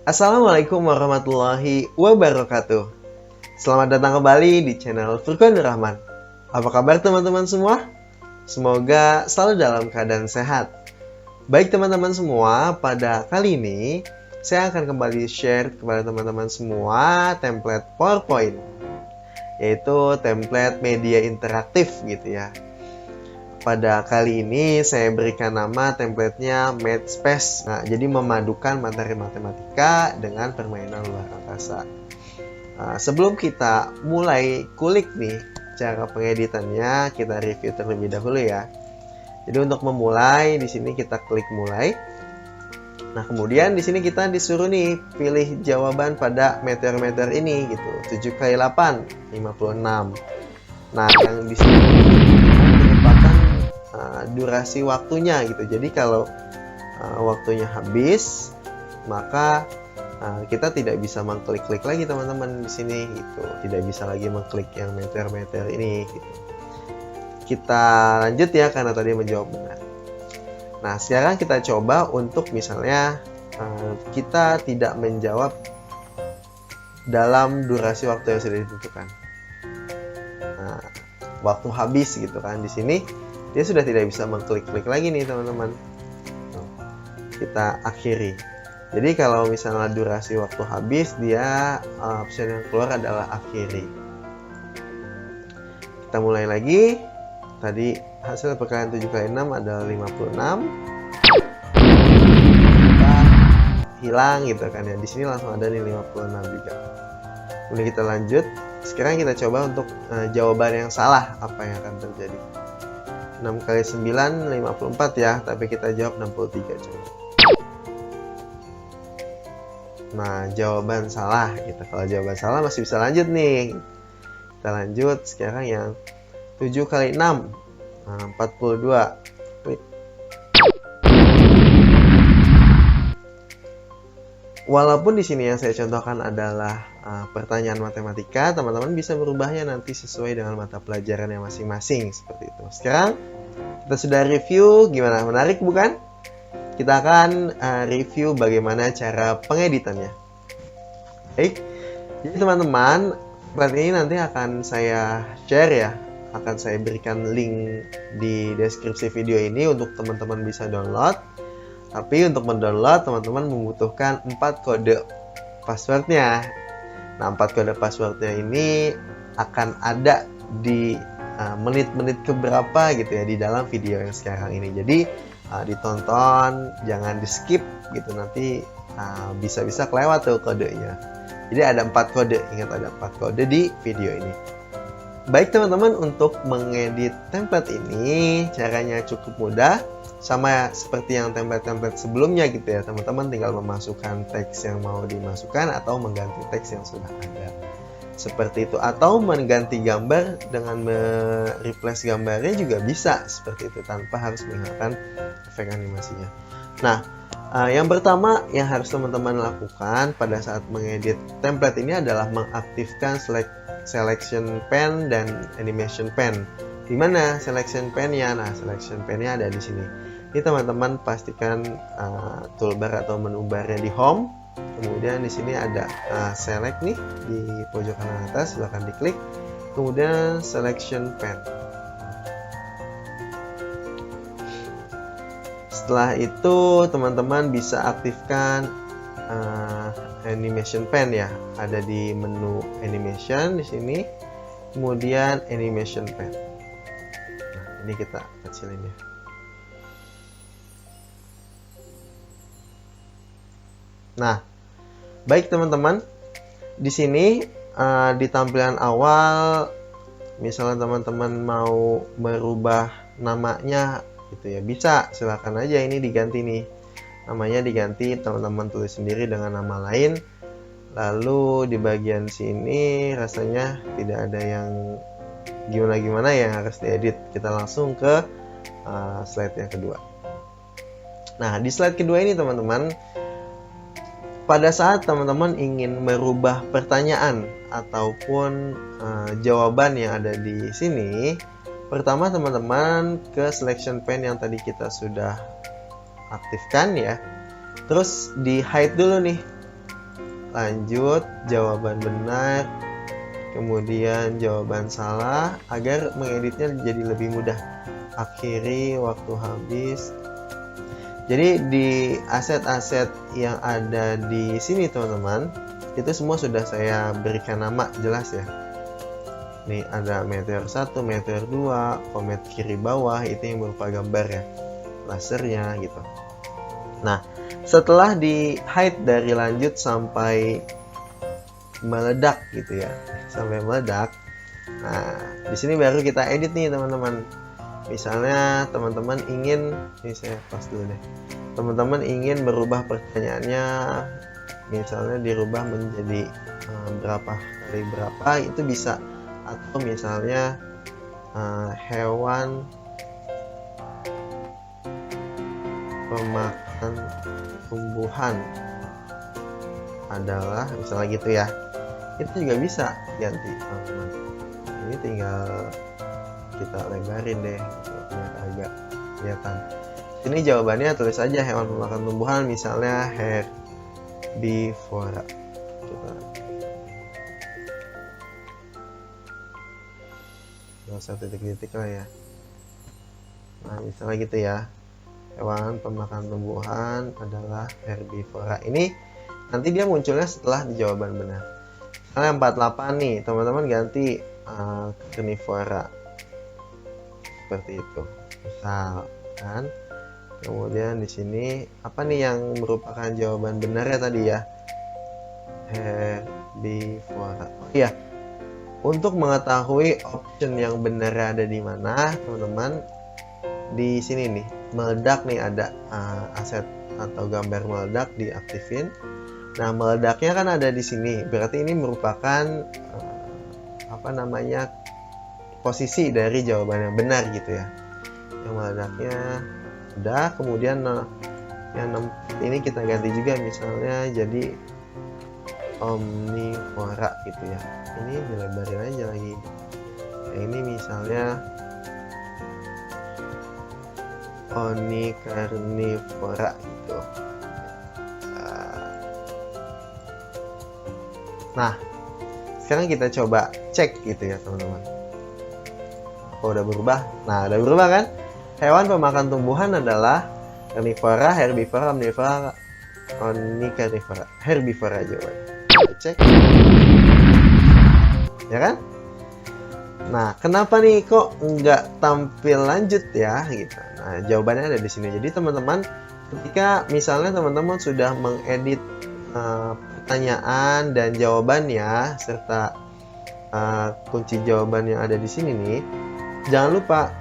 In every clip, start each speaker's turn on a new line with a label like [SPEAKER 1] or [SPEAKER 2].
[SPEAKER 1] Assalamualaikum warahmatullahi wabarakatuh. Selamat datang kembali di channel Furqan Rahman. Apa kabar teman-teman semua? Semoga selalu dalam keadaan sehat. Baik teman-teman semua, pada kali ini saya akan kembali share kepada teman-teman semua template PowerPoint, yaitu template media interaktif gitu ya. Pada kali ini saya berikan nama templatenya MathSpace. Nah, jadi memadukan materi matematika dengan permainan luar angkasa. Sebelum kita mulai kulik nih cara pengeditannya, kita review terlebih dahulu ya. Jadi untuk memulai, di sini kita klik mulai. Nah, kemudian di sini kita disuruh nih pilih jawaban pada meter-meter ini gitu. 7 kali 8, 56. Nah, yang di sini merupakan durasi waktunya gitu. Jadi kalau waktunya habis, maka kita tidak bisa mengklik-klik lagi teman-teman di sini gitu. Tidak bisa lagi mengklik yang meter-meter ini gitu. Kita lanjut ya karena tadi menjawab benar. Nah, sekarang kita coba untuk misalnya kita tidak menjawab dalam durasi waktu yang sudah ditentukan. Nah, waktu habis gitu kan di sini dia sudah tidak bisa mengklik-klik lagi nih teman-teman. Kita akhiri. Jadi kalau misalnya durasi waktu habis, dia option yang keluar adalah akhiri. Kita mulai lagi. Tadi hasil perkalian 7 kali 6 adalah 56. Kita hilang gitu kan ya. Di sini langsung ada nih 56 juga. Kemudian kita lanjut. Sekarang kita coba untuk jawaban yang salah, apa yang akan terjadi. 6 kali 9, 54 ya, tapi kita jawab 63 coba. Nah, jawaban salah gitu. Kalau jawaban salah masih bisa lanjut nih. Kita lanjut sekarang yang 7 kali 6, 42. Klik. Walaupun di sini yang saya contohkan adalah pertanyaan matematika, teman-teman bisa merubahnya nanti sesuai dengan mata pelajarannya masing-masing seperti itu. Sekarang kita sudah review, gimana? Menarik bukan? Kita akan review bagaimana cara pengeditannya. Baik, jadi teman-teman, ini nanti akan saya share ya, akan saya berikan link di deskripsi video ini untuk teman-teman bisa download. Tapi untuk mendownload, teman-teman membutuhkan 4 kode passwordnya. Nah, 4 kode passwordnya ini akan ada di menit-menit keberapa gitu ya di dalam video yang sekarang ini. Jadi ditonton, jangan di skip gitu, nanti bisa-bisa kelewat tuh kodenya. Jadi ada 4 kode, ingat ada 4 kode di video ini. Baik teman-teman, untuk mengedit template ini caranya cukup mudah, sama seperti yang template-template sebelumnya gitu ya. Teman-teman tinggal memasukkan teks yang mau dimasukkan atau mengganti teks yang sudah ada. Seperti itu, atau mengganti gambar dengan mereplace gambarnya juga bisa seperti itu tanpa harus menggunakan efek animasinya. Nah, yang pertama yang harus teman-teman lakukan pada saat mengedit template ini adalah mengaktifkan selection pen dan animation pen. Di mana selection pen-nya? Nah, selection pen-nya ada di sini. Ini teman-teman pastikan toolbar atau menu bar-nya di home. Kemudian di sini ada select nih di pojok kanan atas, silahkan diklik. Kemudian selection pen. Setelah itu teman-teman bisa aktifkan animation pen ya. Ada di menu animation di sini. Kemudian animation pen. Nah, ini kita kecilin ya. Nah, baik teman-teman, di sini di tampilan awal, misalnya teman-teman mau merubah namanya gitu ya, bisa, silakan aja ini diganti nih, namanya diganti, teman-teman tulis sendiri dengan nama lain. Lalu di bagian sini rasanya tidak ada yang gimana-gimana yang harus diedit. Kita langsung ke slide yang kedua. Nah, di slide kedua ini teman-teman, pada saat teman-teman ingin merubah pertanyaan ataupun jawaban yang ada di sini, pertama teman-teman ke selection pen yang tadi kita sudah aktifkan ya. Terus di hide dulu nih. lanjut, jawaban benar, kemudian jawaban salah, agar mengeditnya jadi lebih mudah. Akhiri, waktu habis. Jadi di aset-aset yang ada di sini teman-teman, itu semua sudah saya berikan nama jelas ya. Nih ada meteor 1, meteor 2, komet kiri bawah, itu yang berupa gambar ya, lasernya gitu. Nah, setelah di hide dari lanjut sampai meledak gitu ya, sampai meledak. Nah, di sini baru kita edit nih teman-teman. Misalnya teman-teman ingin, ini saya pas dulu deh. Teman-teman ingin merubah pertanyaannya, misalnya dirubah menjadi berapa kali berapa, itu bisa. Atau misalnya hewan pemakan tumbuhan adalah, misalnya gitu ya, itu juga bisa ganti teman-teman. Ini tinggal kita lebarin deh biar agak kelihatan. Ini jawabannya tulis aja hewan pemakan tumbuhan, misalnya herbivora. Nggak usah titik-titik lah ya. Nah misalnya gitu ya, hewan pemakan tumbuhan adalah herbivora. Ini nanti dia munculnya setelah di jawaban benar. Misalnya 48 nih, teman-teman ganti carnivora seperti itu. Misal kan. Kemudian di sini apa nih yang merupakan jawaban benar ya tadi ya? Herbivora. Oh iya. Untuk mengetahui option yang benar ada di mana, teman-teman, di sini nih, meledak nih ada aset atau gambar meledak diaktifin. Nah, meledaknya kan ada di sini. Berarti ini merupakan posisi dari jawaban yang benar gitu ya. Yang meledaknya udah, kemudian yang ini kita ganti juga, misalnya jadi omnivora gitu ya. Ini dilebarin aja lagi. Ini misalnya onicarnivora gitu. Nah, sekarang kita coba cek gitu ya teman-teman. Apa udah berubah? Nah, udah berubah kan? Hewan pemakan tumbuhan adalah carnivora, herbivora, omnivora, onicarnivora, herbivora jawabannya. Kita cek. Ya kan? Nah, kenapa nih kok nggak tampil lanjut ya gitu. Nah, jawabannya ada di sini. Jadi teman-teman, ketika misalnya teman-teman sudah mengedit pertanyaan dan jawabannya serta kunci jawaban yang ada di sini nih, jangan lupa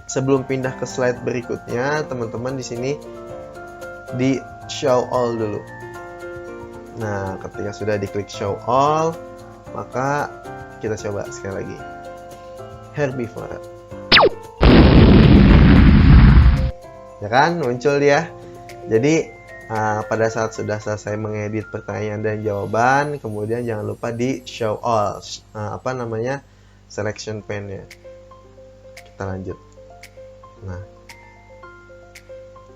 [SPEAKER 1] sebelum pindah ke slide berikutnya, teman-teman di sini di show all dulu. Nah, ketika sudah diklik show all, maka kita coba sekali lagi. Herbivora. Ya kan, muncul dia. Jadi pada saat sudah selesai mengedit pertanyaan dan jawaban, kemudian jangan lupa di show all, selection pane-nya. Kita lanjut. Nah,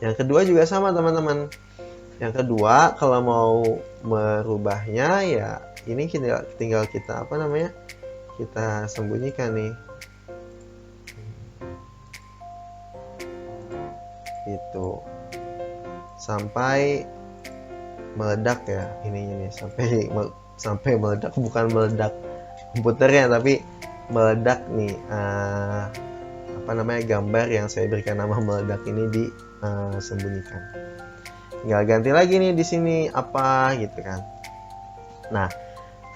[SPEAKER 1] yang kedua juga sama teman-teman. Yang kedua, kalau mau merubahnya ya ini tinggal kita kita sembunyikan nih. Itu sampai meledak ya, ini sampai meledak, bukan meledak komputernya tapi meledak nih gambar yang saya berikan nama meledak ini disembunyikan. Tinggal ganti lagi nih di sini apa gitu kan. Nah,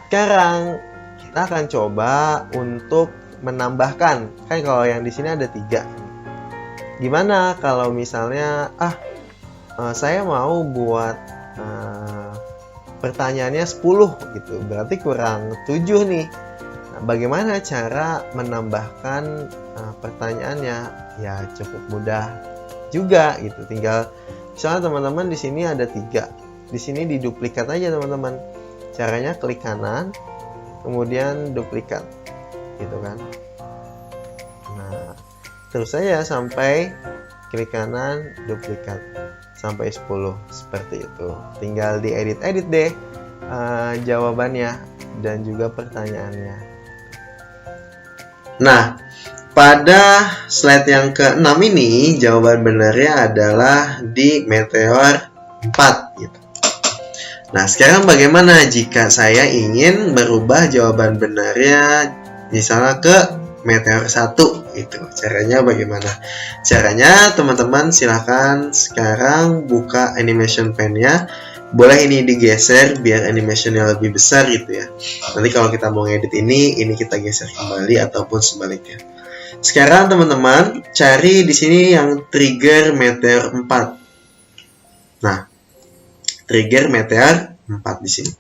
[SPEAKER 1] sekarang kita akan coba untuk menambahkan. Kan kalau yang di sini ada 3. Gimana kalau misalnya saya mau buat pertanyaannya 10 gitu. Berarti kurang 7 nih. Nah, bagaimana cara menambahkan pertanyaannya? Ya cukup mudah juga gitu. Tinggal misalnya teman-teman di sini ada 3. Di sini diduplikat aja teman-teman. Caranya klik kanan, kemudian duplikat gitu kan. Nah, terus saja sampai klik kanan, duplikat sampai 10 seperti itu. Tinggal diedit-edit deh jawabannya dan juga pertanyaannya. Nah, pada slide yang ke-6 ini jawaban benarnya adalah di meteor 4 gitu. Nah, sekarang bagaimana jika saya ingin merubah jawaban benarnya misalnya ke meteor 1 itu? Caranya bagaimana? Caranya teman-teman silahkan sekarang buka animation pen-nya. Boleh ini digeser biar animationnya lebih besar gitu ya. Nanti kalau kita mau ngedit ini kita geser kembali ataupun sebaliknya. Sekarang teman-teman cari di sini yang trigger meteor 4. Nah, trigger meteor 4 di sini.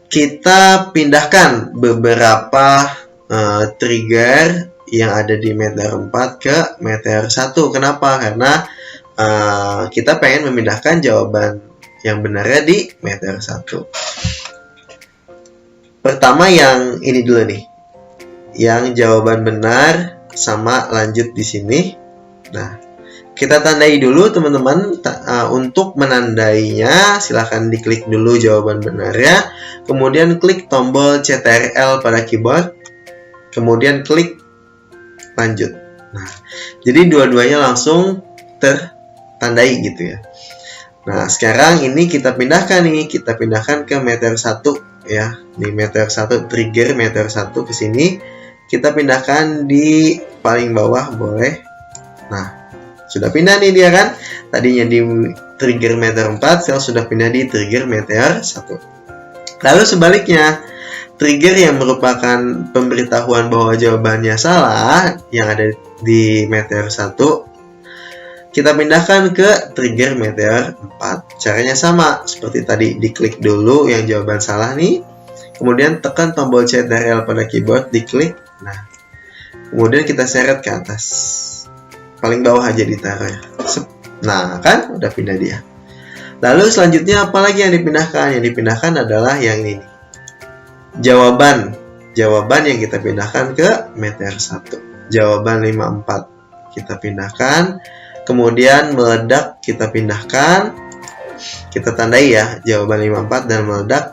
[SPEAKER 1] Kita pindahkan beberapa trigger yang ada di meteor 4 ke meteor 1. Kenapa? Karena kita pengen memindahkan jawaban yang benarnya di meteor 1. Pertama yang ini dulu nih. Yang jawaban benar sama lanjut di sini. Nah, kita tandai dulu teman-teman. Untuk menandainya silahkan diklik dulu jawaban benarnya, kemudian klik tombol CTRL pada keyboard, kemudian klik lanjut. Nah, jadi dua-duanya langsung tertandai gitu ya. Nah, sekarang ini kita pindahkan ke meteor 1 ya. Di meteor 1, trigger meteor 1 ke sini. Kita pindahkan di paling bawah boleh. Nah, sudah pindah nih dia kan. Tadinya di trigger meteor 4, sekarang sudah pindah di trigger meteor 1. Lalu sebaliknya, trigger yang merupakan pemberitahuan bahwa jawabannya salah yang ada di meteor 1, kita pindahkan ke trigger meteor 4. Caranya sama seperti tadi, diklik dulu yang jawaban salah nih, kemudian tekan tombol CTRL pada keyboard, diklik. Nah, kemudian kita seret ke atas. Paling bawah aja ditaruh ya. Nah, kan udah pindah dia. Lalu selanjutnya apalagi yang dipindahkan? Yang dipindahkan adalah yang ini. Jawaban yang kita pindahkan ke meteor 1. Jawaban 54 kita pindahkan. Kemudian meledak kita pindahkan, kita tandai ya, jawaban 54 dan meledak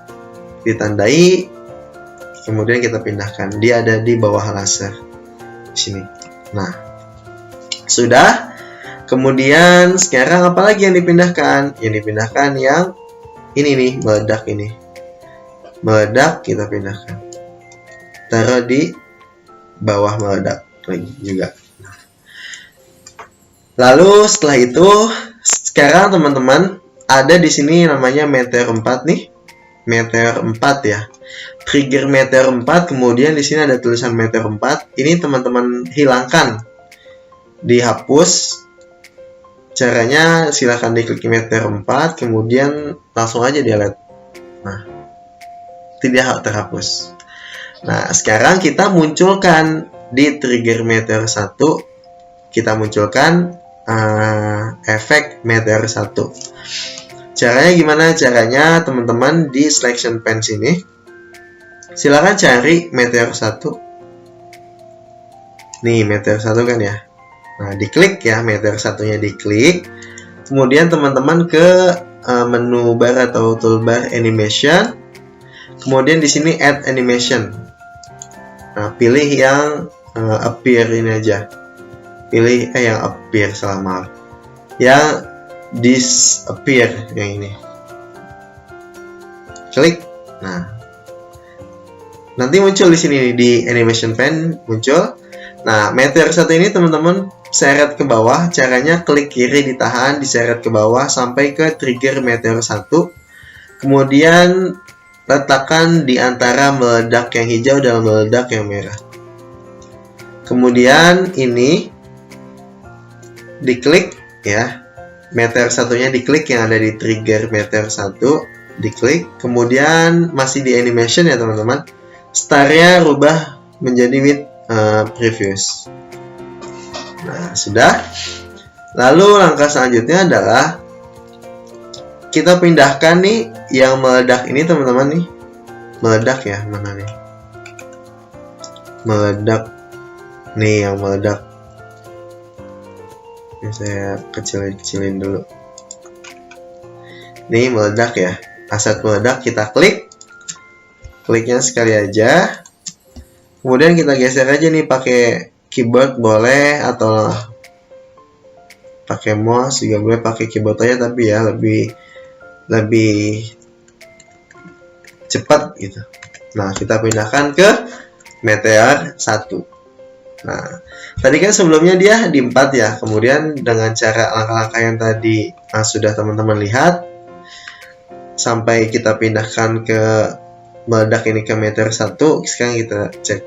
[SPEAKER 1] ditandai, kemudian kita pindahkan. Dia ada di bawah laser di sini. Nah, sudah. Kemudian sekarang apalagi yang dipindahkan? Yang dipindahkan yang ini nih, meledak ini. Meledak kita pindahkan. Taruh di bawah meledak lagi juga. Lalu setelah itu, sekarang teman-teman ada di sini namanya meteor 4 nih. Meteor 4 ya. Trigger meteor 4, kemudian di sini ada tulisan meteor 4. Ini teman-teman hilangkan. Dihapus. Caranya silahkan diklik meteor 4, kemudian langsung aja delete. Nah, tidak terhapus. Nah, sekarang kita munculkan di trigger meteor 1, kita munculkan efek meteor 1. Caranya gimana? Caranya teman-teman di selection pen sini silakan cari meteor 1. Nih meteor 1 kan ya. Nah, diklik ya, meteor 1-nya diklik. Kemudian teman-teman ke menu bar atau toolbar animation. Kemudian di sini add animation. Nah, pilih yang appear ini aja. Pilih yang appear, salah maaf. Yang disappear yang ini. Klik. Nah, nanti muncul di sini di animation pen muncul. Nah, meteor 1 ini teman-teman seret ke bawah. Caranya klik kiri ditahan, diseret ke bawah sampai ke trigger meteor 1. Kemudian letakkan di antara meledak yang hijau dan meledak yang merah. Kemudian ini diklik ya, meteor 1-nya diklik yang ada di trigger meteor 1, diklik, kemudian masih di animation ya teman-teman, star-nya rubah menjadi with previous. Nah, sudah. Lalu langkah selanjutnya adalah kita pindahkan nih yang meledak ini teman-teman nih, meledak ya, mana nih, meledak nih yang meledak. Ini saya kecilin dulu. Nih meledak ya. Aset meledak kita klik. kliknya sekali aja. Kemudian kita geser aja nih pakai keyboard boleh, atau pakai mouse juga boleh, pakai keyboard aja tapi ya lebih cepat gitu. Nah, kita pindahkan ke Meteor 1. Nah, tadi kan sebelumnya dia di 4 ya. Kemudian dengan cara langkah-langkah yang tadi sudah teman-teman lihat, sampai kita pindahkan ke meledak ini ke Meteor 1, sekarang kita cek.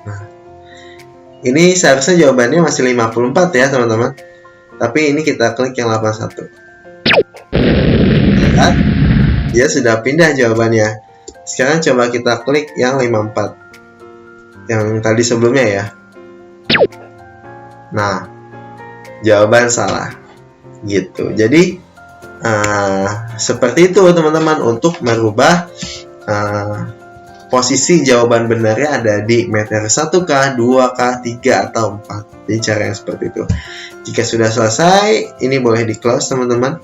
[SPEAKER 1] Nah, ini seharusnya jawabannya masih 54 ya teman-teman. Tapi ini kita klik yang 81. Lihat, dia sudah pindah jawabannya. Sekarang coba kita klik yang 54. Yang tadi sebelumnya ya. Nah, jawaban salah. Gitu. Jadi, seperti itu teman-teman untuk merubah posisi jawaban benarnya ada di Meteor 1K, 2K, 3, atau 4. Jadi cara yang seperti itu. Jika sudah selesai, ini boleh di close teman-teman.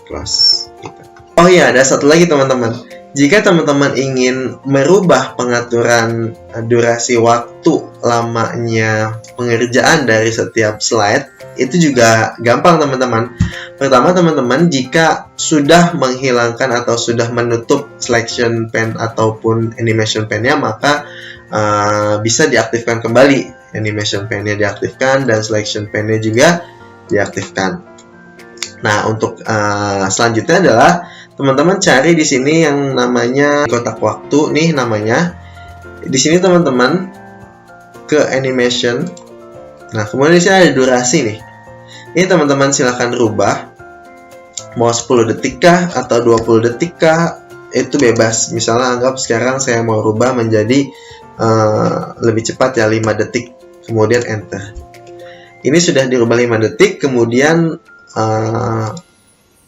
[SPEAKER 1] Close. Gitu. Oh iya, ada satu lagi teman-teman. Jika teman-teman ingin merubah pengaturan durasi waktu lamanya pengerjaan dari setiap slide, itu juga gampang teman-teman. Pertama teman-teman, jika sudah menghilangkan atau sudah menutup selection pane ataupun animation pane-nya, maka bisa diaktifkan kembali. Animation pane-nya diaktifkan dan selection pane-nya juga diaktifkan. Nah, untuk selanjutnya adalah teman-teman cari di sini yang namanya kotak waktu nih namanya. Di sini teman-teman ke animation. Nah, kemudian di sini ada durasi nih. Ini teman-teman silahkan rubah. Mau 10 detik kah atau 20 detik kah? Itu bebas. Misalnya anggap sekarang saya mau rubah menjadi lebih cepat ya 5 detik. Kemudian enter. Ini sudah dirubah 5 detik, kemudian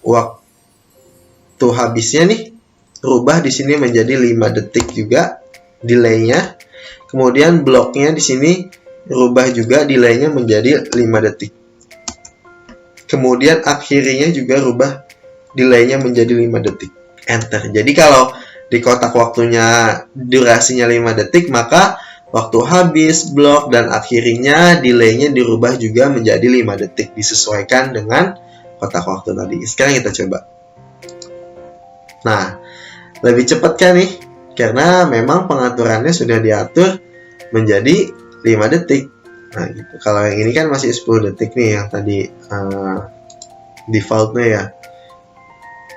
[SPEAKER 1] waktu habisnya nih rubah di sini menjadi 5 detik juga delay-nya. Kemudian bloknya di sini rubah juga delay-nya menjadi 5 detik. Kemudian akhirnya juga rubah delay-nya menjadi 5 detik. Enter. Jadi kalau di kotak waktunya durasinya 5 detik, maka waktu habis, blok, dan akhirnya delay-nya dirubah juga menjadi 5 detik. Disesuaikan dengan kotak waktu tadi. Sekarang kita coba. Nah, lebih cepat kan nih? Karena memang pengaturannya sudah diatur menjadi 5 detik. Nah, gitu. Kalau yang ini kan masih 10 detik nih yang tadi defaultnya ya.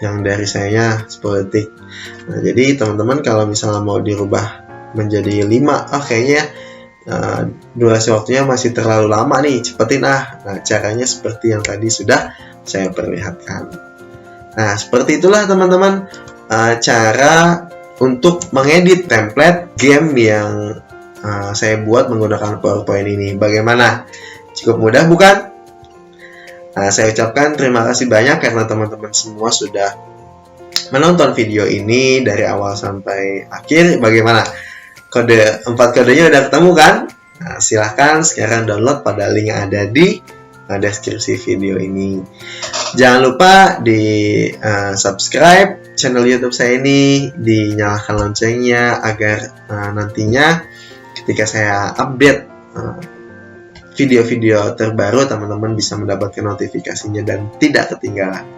[SPEAKER 1] Yang dari sayanya 10 detik. Nah, jadi teman-teman kalau misalnya mau dirubah menjadi 5, kayaknya durasi waktunya masih terlalu lama nih, cepetin Nah, caranya seperti yang tadi sudah saya perlihatkan. Nah, seperti itulah teman-teman cara untuk mengedit template game yang saya buat menggunakan PowerPoint ini. Bagaimana? Cukup mudah bukan? Saya ucapkan terima kasih banyak karena teman-teman semua sudah menonton video ini dari awal sampai akhir. Bagaimana? 4 kodenya udah ketemu kan? Nah, silahkan sekarang download pada link yang ada di deskripsi video ini. Jangan lupa di subscribe channel YouTube saya ini, dinyalakan loncengnya agar nantinya ketika saya update video-video terbaru, teman-teman bisa mendapatkan notifikasinya dan tidak ketinggalan.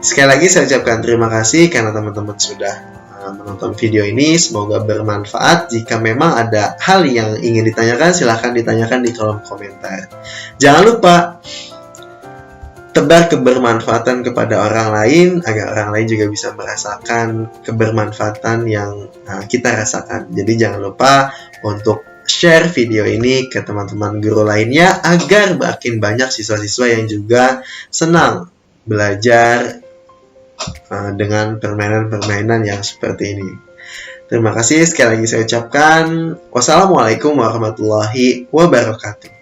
[SPEAKER 1] Sekali lagi saya ucapkan terima kasih karena teman-teman sudah menonton video ini. Semoga bermanfaat. Jika memang ada hal yang ingin ditanyakan, silahkan ditanyakan di kolom komentar. Jangan lupa tebar kebermanfaatan kepada orang lain agar orang lain juga bisa merasakan kebermanfaatan yang kita rasakan. Jadi jangan lupa untuk share video ini ke teman-teman guru lainnya agar makin banyak siswa-siswa yang juga senang belajar dengan permainan-permainan yang seperti ini. Terima kasih sekali lagi saya ucapkan. Wassalamualaikum warahmatullahi wabarakatuh.